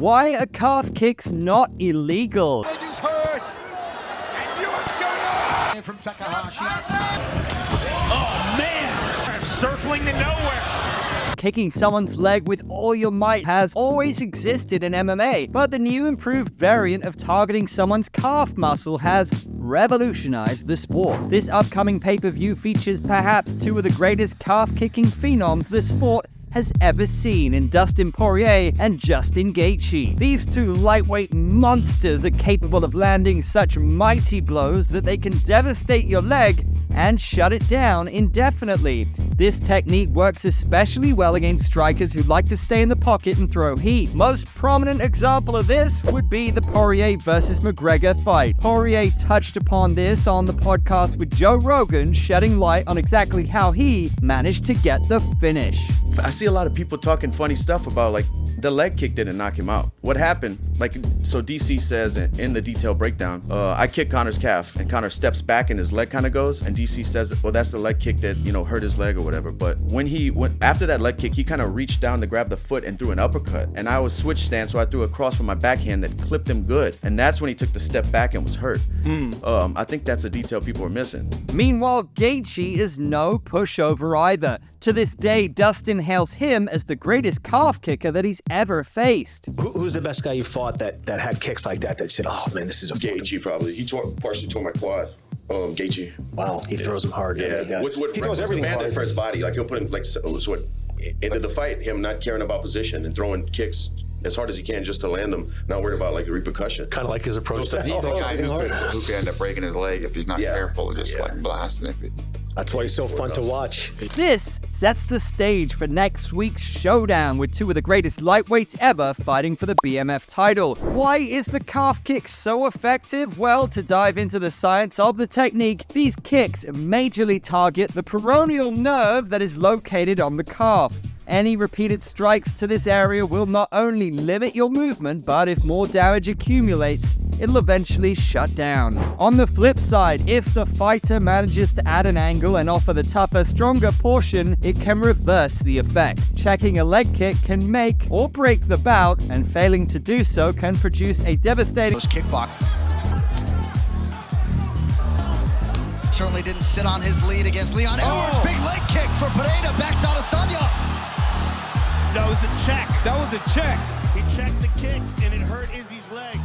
Why are calf kicks not illegal? Hurt. And you know what's going on from Takahashi. Oh man, circling to nowhere. Kicking someone's leg with all your might has always existed in MMA, but the new improved variant of targeting someone's calf muscle has revolutionized the sport. This upcoming pay-per-view features perhaps two of the greatest calf-kicking phenoms the sport has ever seen in Dustin Poirier and Justin Gaethje. These two lightweight monsters are capable of landing such mighty blows that they can devastate your leg and shut it down indefinitely. This technique works especially well against strikers who like to stay in the pocket and throw heat. Most prominent example of this would be the Poirier versus McGregor fight. Poirier touched upon this on the podcast with Joe Rogan, shedding light on exactly how he managed to get the finish. I see a lot of people talking funny stuff about like the leg kick didn't knock him out. What happened? So DC says in the detailed breakdown, I kick Conor's calf and Conor steps back and his leg kind of goes, and DC says, well, that's the leg kick that, hurt his leg or whatever. But when he went after that leg kick, he kind of reached down to grab the foot and threw an uppercut. And I was switch stance, so I threw a cross from my backhand that clipped him good. And that's when he took the step back and was hurt. I think that's a detail people are missing. Meanwhile, Gaethje is no pushover either. To this day, Dustin hails him as the greatest calf kicker that he's ever faced. Who's the best guy you fought that had kicks like that said, oh man, this is a Gaethje probably. He partially tore my quad. Gaethje. Wow, he throws him hard. Yeah, he throws everything hard for his body. Like he'll put him into the fight. Him not caring about position and throwing kicks as hard as he can just to land them, not worried about like the repercussion. Kind of like his approach. He's a guy who could end up breaking his leg if he's not careful, just like blasting it. That's why he's so fun to watch. This sets the stage for next week's showdown with two of the greatest lightweights ever fighting for the BMF title. Why is the calf kick so effective? Well, to dive into the science of the technique, these kicks majorly target the peroneal nerve that is located on the calf. Any repeated strikes to this area will not only limit your movement, but if more damage accumulates, it'll eventually shut down. On the flip side, if the fighter manages to add an angle and offer the tougher, stronger portion, it can reverse the effect. Checking a leg kick can make or break the bout, and failing to do so can produce a devastating Kick block. Certainly didn't sit on his lead against Leon Edwards. Big leg kick for Pereira. Backs out of Sanya. That was a check. He checked the kick and it hurt Izzy's leg.